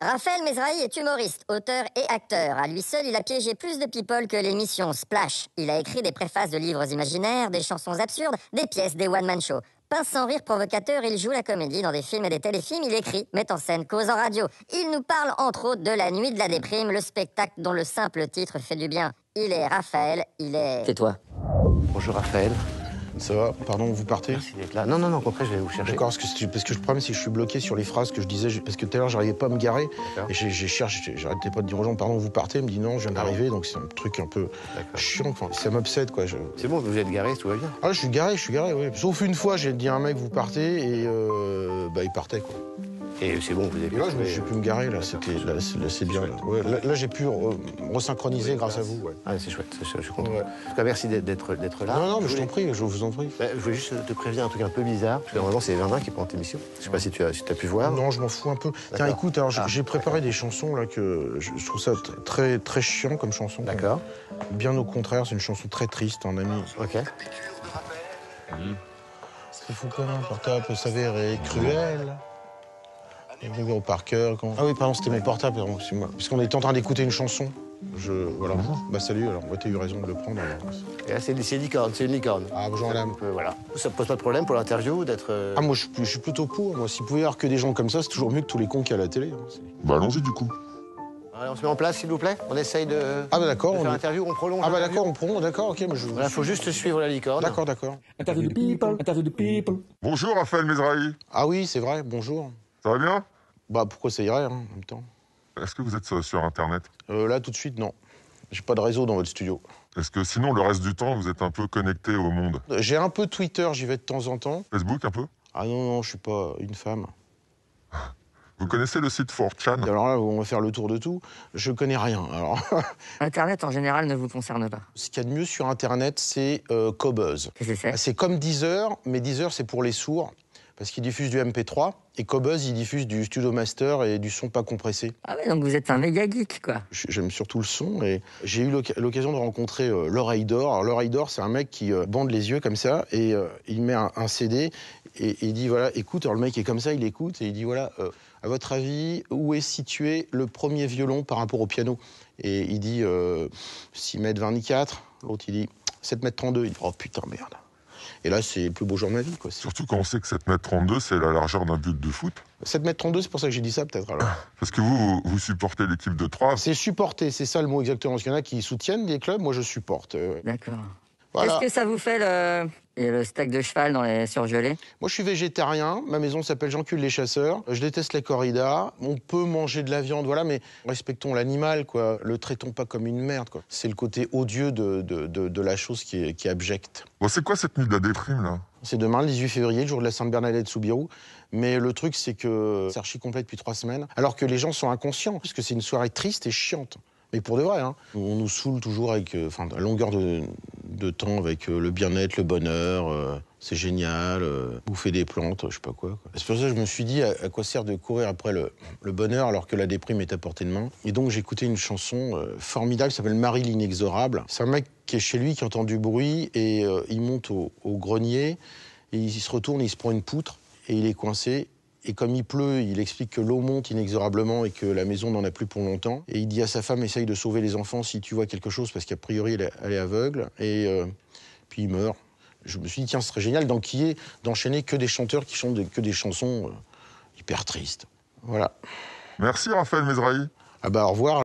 Raphaël Mesrahi est humoriste, auteur et acteur. À lui seul, il a piégé plus de people que l'émission Splash. Il a écrit des préfaces de livres imaginaires, des chansons absurdes, des pièces, des one-man shows. Pince sans rire provocateur, il joue la comédie dans des films et des téléfilms, il écrit, met en scène, cause en radio. Il nous parle entre autres de La Nuit de la Déprime, le spectacle dont le simple titre fait du bien. Il est Raphaël, il est... Tais-toi. Bonjour Raphaël. Ça va? Pardon, vous partez? Merci d'être là. Non, au contraire, je vais vous chercher. D'accord, parce que le problème, c'est que je suis bloqué sur les phrases que je disais, parce que tout à l'heure, j'arrivais pas à me garer. Et j'arrêtais pas de dire aux gens, pardon, vous partez? Il me dit non, je viens d'arriver, donc c'est un truc un peu chiant. Enfin, ça m'obsède, quoi. C'est bon, vous êtes garé, tout va bien. Ah, je suis garé, oui. Sauf une fois, j'ai dit à un mec, vous partez, et il partait, quoi. Et c'est bon, vous avez Et là, j'ai pu me garer, là, c'est bien. Là, j'ai pu resynchroniser grâce à vous. Ouais. Ah, c'est chouette, je suis content. Ouais. En tout cas, merci d'être là. Non, mais je t'en prie, je vous en prie. Je voulais juste te prévenir un truc un peu bizarre, parce que normalement, c'est Verdun qui prend l'émission. Je sais pas si tu as pu voir. Non, je m'en fous un peu. Tiens, écoute, alors j'ai préparé des chansons, là, que je trouve ça très, très chiant comme chanson. D'accord. Bien au contraire, c'est une chanson très triste, un ami. Ok. C'est fou comme un portable peut s'avérer cruel. Numéro par cœur. Ah oui, pardon, c'était mon portable, excuse-moi. Puisqu'on était en train d'écouter une chanson. Voilà. Bah salut, alors, t'as eu raison de le prendre. Alors. Et là, c'est licorne, c'est une licorne. Ah, bonjour madame. Voilà. Ça pose pas de problème pour l'interview d'être... Ah, moi, je suis plutôt pour. Moi, s'il pouvait y avoir que des gens comme ça, c'est toujours mieux que tous les cons qu'il y a à la télé. Bah allons-y du coup. Allez, on se met en place, s'il vous plaît. On essaye de... Ah bah d'accord. faire l'interview, on prolonge. Ah bah d'accord, on prolonge, d'accord, ok. Mais Voilà, faut juste suivre la licorne. D'accord. Interview de people, interview de people. Bonjour Raphaël Mesrahi. Ah oui, c'est vrai, bonjour. Ça va bien? Bah pourquoi ça irait, hein, en même temps. Est-ce que vous êtes sur Internet? Là, tout de suite, non. J'ai pas de réseau dans votre studio. Est-ce que sinon, le reste du temps, vous êtes un peu connecté au monde? J'ai un peu Twitter, j'y vais de temps en temps. Facebook un peu? Ah non, je suis pas une femme. Vous connaissez le site 4chan? Alors là, on va faire le tour de tout. Je connais rien, alors. Internet, en général, ne vous concerne pas. Ce qu'il y a de mieux sur Internet, c'est Qobuz. Qu'est-ce que c'est? C'est comme Deezer, mais Deezer, c'est pour les sourds, parce qu'ils diffusent du MP3, et Qobuz, ils diffusent du Studio Master et du son pas compressé. Ah ouais, donc vous êtes un méga geek, quoi. J'aime surtout le son, et j'ai eu l'occasion de rencontrer l'Oreille d'Or. Alors l'Oreille d'Or, c'est un mec qui bande les yeux comme ça, et il met un CD, et il dit, voilà, écoute, alors le mec est comme ça, il écoute, et il dit, voilà, à votre avis, où est situé le premier violon par rapport au piano? Et il dit 6,24 m, l'autre il dit 7,32 m. Il dit, oh putain, merde. Et là, c'est le plus beau jour de ma vie, quoi. Surtout quand on sait que 7,32 m, c'est la largeur d'un but de foot. 7,32 m, c'est pour ça que j'ai dit ça, peut-être, alors. Parce que vous supportez l'équipe de Troyes. C'est supporter, c'est ça le mot exactement. Parce qu'il y en a qui soutiennent des clubs, moi je supporte. D'accord. Voilà. Qu'est-ce que ça vous fait, le steak de cheval dans les surgelés? Moi, je suis végétarien. Ma maison s'appelle Jean-Cul les Chasseurs. Je déteste les corridas. On peut manger de la viande, voilà, mais respectons l'animal, quoi. Le traitons pas comme une merde, quoi. C'est le côté odieux de la chose qui est abjecte. Bon, c'est quoi cette nuit de la déprime, là? C'est demain, le 18 février, le jour de la Sainte-Bernadette sous Birou. Mais le truc, c'est que c'est archi complet depuis 3 semaines, alors que les gens sont inconscients, parce que c'est une soirée triste et chiante. Mais pour de vrai, hein. On nous saoule toujours avec à longueur de temps avec le bien-être, le bonheur, c'est génial, bouffer des plantes, je sais pas quoi. C'est pour ça que je me suis dit à quoi sert de courir après le bonheur alors que la déprime est à portée de main. Et donc j'ai écouté une chanson formidable qui s'appelle Marie l'inexorable. C'est un mec qui est chez lui, qui entend du bruit et il monte au grenier et il se retourne, il se prend une poutre et il est coincé. Et comme il pleut, il explique que l'eau monte inexorablement et que la maison n'en a plus pour longtemps. Et il dit à sa femme, essaye de sauver les enfants si tu vois quelque chose, parce qu'a priori, elle est aveugle. Et puis il meurt. Je me suis dit, tiens, ce serait génial d'enchaîner que des chanteurs qui chantent que des chansons hyper tristes. Voilà. Merci Raphaël Mesrahi. Ah bah au revoir.